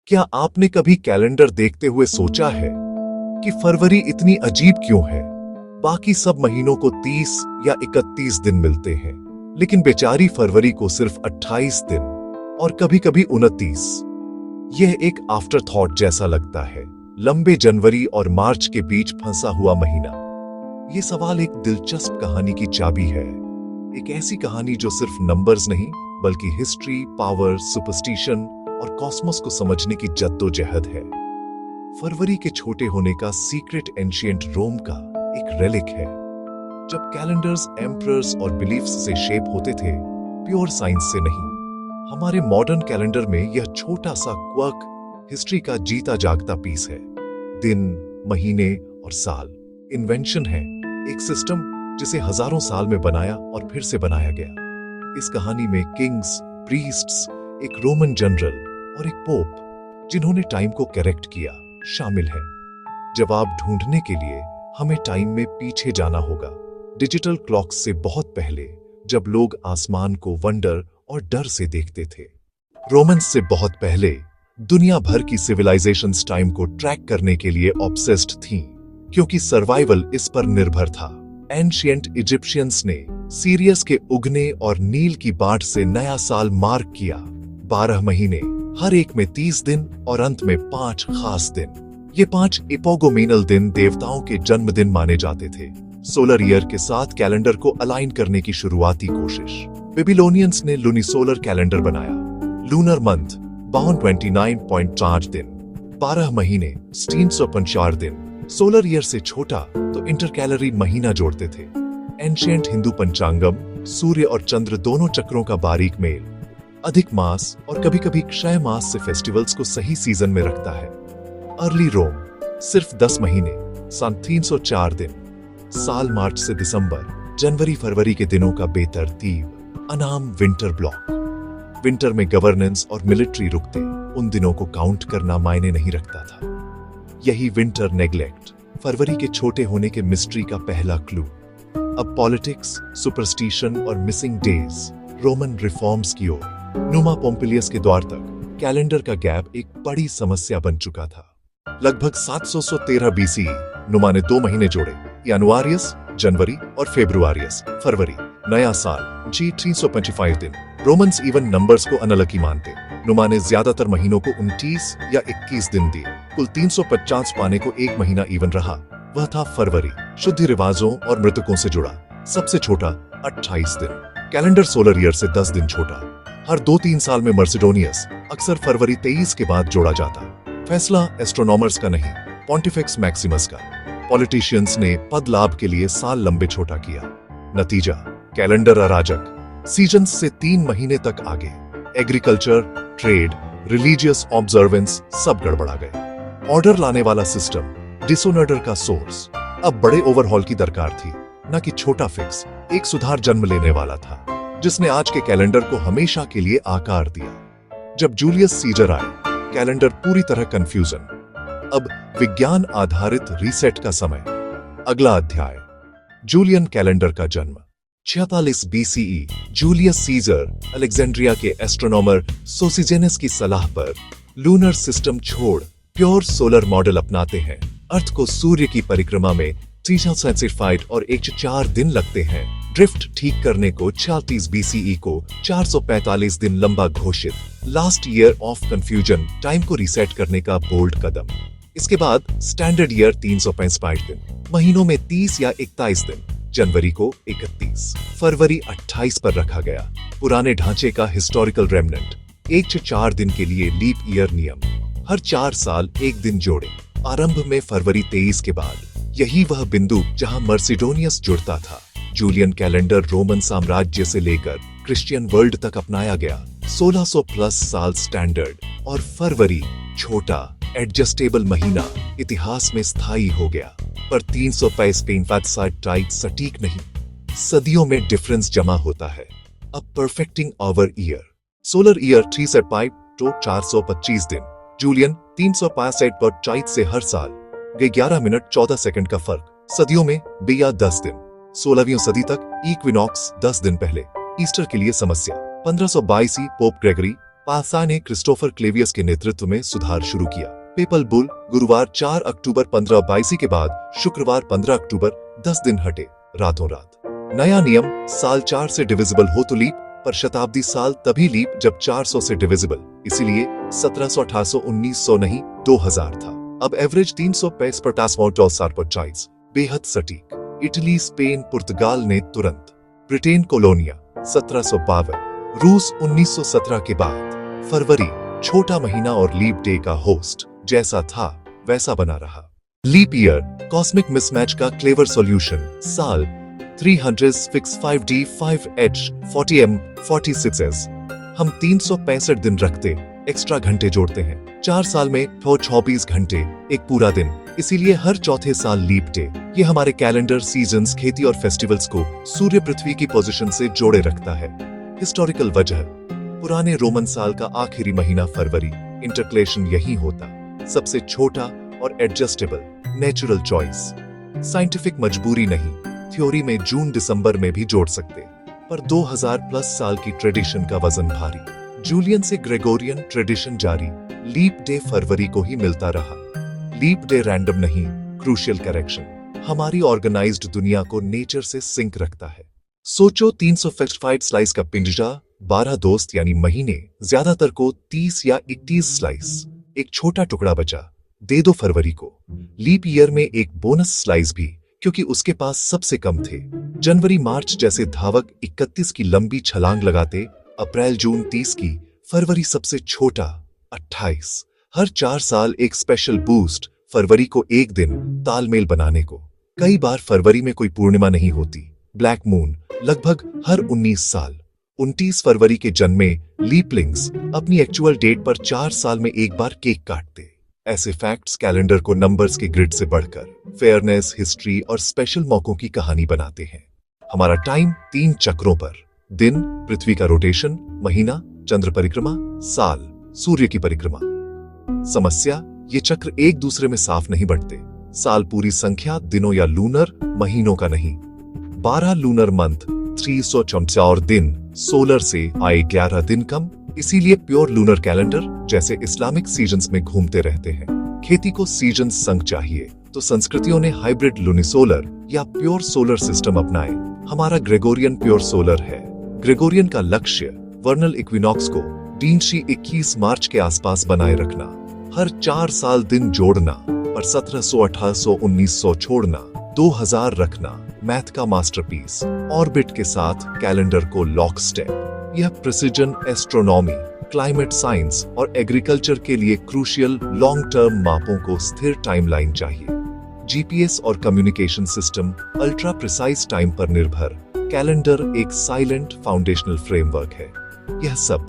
क्या आपने कभी कैलेंडर देखते हुए सोचा है कि फरवरी इतनी अजीब क्यों है? बाकी सब महीनों को 30 या 31 दिन मिलते हैं, लेकिन बेचारी फरवरी को सिर्फ 28 दिन और कभी-कभी 29। यह एक आफ्टर थॉट जैसा लगता है, लंबे जनवरी और मार्च के बीच फंसा हुआ महीना। यह सवाल एक दिलचस्प कहानी की चाबी है, एक ऐसी कहानी जो सिर्फ नंबर्स नहीं बल्कि हिस्ट्री, पावर, सुपरस्टिशन और कॉस्मोस को समझने की जद्दोजहद है। फरवरी के छोटे होने का सीक्रेट एंशिएंट रोम का एक रेलिक है। जब कैलेंडर्स एम्परर्स और बिलीफ्स से शेप होते थे, प्योर साइंस से नहीं। हमारे मॉडर्न कैलेंडर में यह छोटा सा क्वर्क हिस्ट्री का जीता जागता पीस है। दिन, महीने और साल इन्वेंशन है, एक सिस्टम जिसे हजारों साल में बनाया और फिर से बनाया गया। इस कहानी में किंग्स, प्रीस्ट्स, एक रोमन जनरल और एक पोप जिन्होंने टाइम को करेक्ट किया शामिल है। जवाब ढूंढने के लिए हमें टाइम में पीछे जाना होगा, डिजिटल क्लॉक्स से बहुत पहले, जब लोग आसमान को वंडर और डर से देखते थे। रोमन्स से बहुत पहले दुनिया भर की सिविलाइजेशंस टाइम को ट्रैक करने के लिए ऑब्सेस्ड थीं, क्योंकि सर्वाइवल इस पर निर्भर था। एंशिएंट इजिप्शियंस ने सीरियस के उगने और नील की बाढ़ से नया साल मार्क किया। 12 महीने, हर एक में 30 दिन और अंत में 5 खास दिन। ये 5 इपोगोमिनल दिन देवताओं के जन्मदिन माने जाते थे। सोलर ईयर के साथ कैलेंडर को अलाइन करने की शुरुआती कोशिश। बेबीलोनियंस ने लूनिसोलर कैलेंडर बनाया। लूनर मंथ 29.4 दिन, 12 महीने, 350 दिन। सोलर ईयर से छोटा तो इंटरकैलरी महीना जोड़ते थे। एंशिएंट हिंदू पंचांगम सूर्य और चंद्र दोनों चक्रों का बारीक मेल, अधिक मास और कभी-कभी क्षय मास से फेस्टिवल्स को सही सीजन में रखता है। अर्ली रोम सिर्फ 10 महीने, सन 304 दिन। साल मार्च से दिसंबर, जनवरी फरवरी के दिनों का बेतरतीब अनाम विंटर ब्लॉक। विंटर में गवर्नेंस और मिलिट्री रुकते, उन दिनों को काउंट करना मायने नहीं रखता था। यही विंटर नेग्लेक्ट फरवरी के छोटे होने के मिस्ट्री का पहला क्लू। अब पॉलिटिक्स, सुपरस्टिशन और मिसिंग डेज रोमन रिफॉर्म्स की ओर, नुमा पोम्पिलियस के द्वार तक कैलेंडर का गैप एक बड़ी समस्या बन चुका था। लगभग 713 बीसी नुमा ने 2 महीने जोड़े, यानुआरियस जनवरी और फेब्रुआरियस फरवरी। नया साल जी 325 दिन। रोमन्स इवन नंबर्स को अनलकी मानते। नुमा ने ज्यादातर महीनों को 29 या 21 दिन दिए। कुल 350 पाने को एक महीना इवन रहा, वह था फरवरी। शुद्धि रिवाजों और मृतकों से जुड़ा। सबसे छोटा 28 दिन। कैलेंडर सोलर ईयर से 10 दिन छोटा। हर 2-3 साल में मर्सिडोनियस अक्सर फरवरी 23 के बाद जोड़ा जाता। फैसला एस्ट्रोनॉमर्स का नहीं, पॉन्टिफिक्स मैक्सिमस का। पॉलिटिशियंस ने पद लाभ के लिए साल लंबे छोटा किया। नतीजा, कैलेंडर अराजक, सीजन्स से 3 महीने तक आगे। एग्रीकल्चर, ट्रेड, रिलीजियस ऑब्जर्वेंस सब गड़बड़ा गए। ऑर्डर लाने वाला सिस्टम, डिसऑर्डर का सोर्स। अब बड़े ओवरहॉल की दरकार थी, न कि छोटा फिक्स। एक सुधार जन्म लेने वाला था, जिसने आज के कैलेंडर को हमेशा के लिए आकार दिया। जब जूलियस सीजर आए, कैलेंडर पूरी तरह कंफ्यूजन। अब विज्ञान आधारित रीसेट का समय। अगला अध्याय, जूलियन कैलेंडर का जन्म। 46 बीसीई, जूलियस सीजर अलेक्जेंड्रिया के एस्ट्रोनॉमर सोसिजेनस की सलाह पर लूनर सिस्टम छोड़ प्योर सोलर मॉडल अपनाते हैं। अर्थ को सूर्य की परिक्रमा में 365 और 104 दिन लगते हैं। ड्रिफ्ट ठीक करने को 36 बीसीई को 445 दिन लंबा घोषित। Last year of confusion, time को रीसेट करने का बोल्ड कदम। इसके बाद स्टैंडर्ड ईयर 365 दिन, महीनों में 30 या 41 दिन। जनवरी को 31, फरवरी 28 पर रखा गया। पुराने ढांचे का हिस्टोरिकल रेमनेंट। 104 दिन के लिए लीप ईयर नियम, हर 4 साल एक दिन जोड़े। आरंभ में फरवरी 23 के बाद। यही वह बिंदु जहां मर्सिडोनियस जुड़ता था। जूलियन कैलेंडर रोमन साम्राज्य से लेकर क्रिश्चियन वर्ल्ड तक अपनाया गया। 1600 प्लस साल स्टैंडर्ड और फरवरी छोटा एडजस्टेबल महीना इतिहास में स्थायी हो गया। पर 365 टाइट सटीक नहीं, सदियों में डिफरेंस जमा होता है। अब perfecting our year. Solar year 365 तो 425 दिन। जूलियन 365 पर टाइट से हर साल गए 11 मिनट 14 सेकंड का फर्क। सदियों में बिया 10 दिन। 16वीं सदी तक इक्विनॉक्स 10 दिन पहले। ईस्टर के लिए समस्या। 1522 पोप ग्रेगरी पासा ने क्रिस्टोफर क्लेवियस के नेतृत्व में सुधार शुरू किया। पेपल बुल गुरुवार 4 अक्टूबर 1582 के बाद शुक्रवार 15 अक्टूबर 10 दिन हटे रातों रात। नया नियम साल 4 से डिविजिबल हो तो लीप, पर शताब्दी साल तभी लीप जब 400 से डिविजिबल, इसीलिए 1700, 1800, 1900 नहीं 2000 था। अब एवरेज 300 बेहद सटीक। इटली, स्पेन, पुर्तगाल ने तुरंत। ब्रिटेन कोलोनिया 1752, रूस 1917 के बाद। फरवरी छोटा महीना और लीप डे का होस्ट जैसा था वैसा बना रहा। लीप ईयर कॉस्मिक मिसमैच का क्लेवर सॉल्यूशन। साल 300 fix 5D 5H 40M 46S। हम 365 दिन रखते, एक्स्ट्रा घंटे जोड़ते हैं। 4 साल में 24 घंटे, एक पूरा दिन, इसीलिए हर चौथे साल लीप डे। ये हमारे कैलेंडर, सीजन्स, खेती और फेस्टिवल्स को सूर्य पृथ्वी की पोजीशन से जोड़े रखता है। हिस्टोरिकल वजह, पुराने रोमन साल का आखिरी महीना फरवरी, इंटरकलेशन यही होता। सबसे छोटा और एडजस्टेबल, नेचुरल चॉइस। साइंटिफिक मजबूरी नहीं, थ्योरी में जून दिसंबर में भी जोड़ सकते, पर 2000 प्लस साल की ट्रेडिशन का वजन भारी। जूलियन से ग्रेगोरियन ट्रेडिशन जारी, लीप डे फरवरी को ही मिलता रहा। लीप डे रैंडम नहीं, क्रूशियल करेक्शन। हमारी ऑर्गेनाइज्ड दुनिया को नेचर से सिंक रखता है। सोचो 365 स्लाइस का पिंजरा, 12 दोस्त यानी महीने, ज्यादातर को 30 या 21 स्लाइस। एक छोटा टुकड़ा बचा, दे दो फरवरी को। लीप ईयर में एक बोनस स्लाइस भी, क्योंकि उसके पास सबसे कम थे। जनवरी मार्च जैसे धावक 31 की लंबी छलांग लगाते, अप्रैल जून 30 की, फरवरी सबसे छोटा 28। हर 4 साल एक स्पेशल बूस्ट, फरवरी को एक दिन तालमेल बनाने को। कई बार फरवरी में कोई पूर्णिमा नहीं होती, ब्लैक मून, लगभग हर 19 साल। 29 फरवरी के जन्मे लीपलिंग्स अपनी एक्चुअल डेट पर 4 साल में एक बार केक काटते। ऐसे फैक्ट्स कैलेंडर को नंबर्स के ग्रिड से बढ़कर फेयरनेस, हिस्ट्री और स्पेशल मौकों की कहानी बनाते हैं। हमारा टाइम 3 चक्रों पर, दिन, पृथ्वी का रोटेशन, महीना, चंद्र परिक्रमा, साल, सूर्य की परिक्रमा। समस्या, ये चक्र एक दूसरे में साफ नहीं बढ़ते। साल पूरी संख्या, दिनों या लूनर, महीनों का नहीं। 12 लूनर मंथ, 364 दिन, सोलर से आए 11 दिन कम, इसीलिए प्योर लूनर कैलेंडर जैसे इस्लामिक सीजन्स में घूमते रहते हैं। खेती को सीजन संग चाहिए, तो संस्कृतियों ने हाइब्रिड लूनिसोलर या प्योर सोलर सिस्टम अपनाए। हमारा ग्रेगोरियन प्योर सोलर है। ग्रेगोरियन का लक्ष्य वर्नल इक्विनॉक्स को डीनशी 21 मार्च के आसपास बनाए रखना, हर 4 साल दिन जोड़ना, पर 1700, 1800, 1900 छोड़ना, 2000 रखना, मैथ का मास्टरपीस। ऑर्बिट के साथ कैलेंडर को लॉक स्टेप। यह प्रिसिजन एस्ट्रोनॉमी, क्लाइमेट साइंस और एग्रीकल्चर के लिए क्रूशियल लॉन्ग टर्म मापों को स्थिर टाइमलाइन चाहिए। जीपीएस और communication system ultra precise time पर निर्भर। कैलेंडर एक साइलेंट फाउंडेशनल फ्रेमवर्क है। यह सब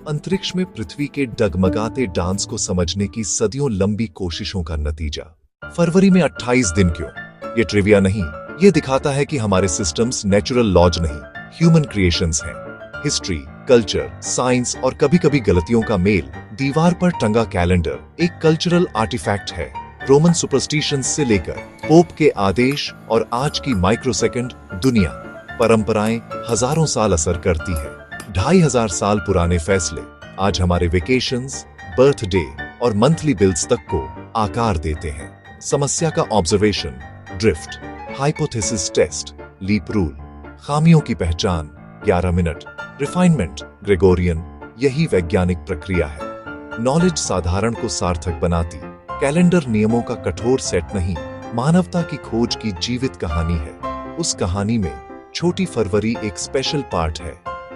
अंतरिक्ष में पृथ्वी के डगमगाते डांस को समझने की सदियों लंबी कोशिशों का नतीजा। फरवरी में 28 दिन क्यों? ये ट्रिविया नहीं, ये दिखाता है कि हमारे सिस्टम्स नेचुरल लॉज नहीं, ह्यूमन क्रिएशंस हैं। हिस्ट्री, कल्चर, साइंस और कभी कभी गलतियों का मेल। दीवार पर टंगा कैलेंडर एक कल्चरल आर्टिफैक्ट है। रोमन सुपरस्टिशंस से लेकर पोप के आदेश और आज की माइक्रोसेकंड दुनिया, परंपराएं हजारों साल असर करती है। 2500 साल पुराने फैसले आज हमारे वेकेशंस, बर्थडे और मंथली बिल्स तक को आकार देते हैं। समस्या का observation, drift, hypothesis test, leap rule, खामियों की पहचान 11 मिनट, रिफाइनमेंट, ग्रेगोरियन, यही वैज्ञानिक प्रक्रिया है। नॉलेज साधारण को सार्थक बनाती। कैलेंडर नियमों का कठोर सेट नहीं, मानवता की खोज की जीवित कहानी है। उस कहानी में छोटी फरवरी एक स्पेशल पार्ट है।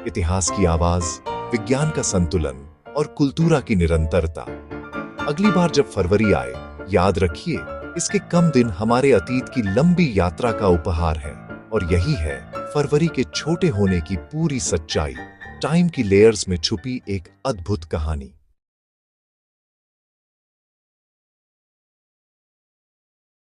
इतिहास की आवाज, विज्ञान का संतुलन और कुल्तूरा की निरंतरता। अगली बार जब फरवरी आए, याद रखिए इसके कम दिन हमारे अतीत की लंबी यात्रा का उपहार है। और यही है फरवरी के छोटे होने की पूरी सच्चाई, टाइम की लेयर्स में छुपी एक अद्भुत कहानी।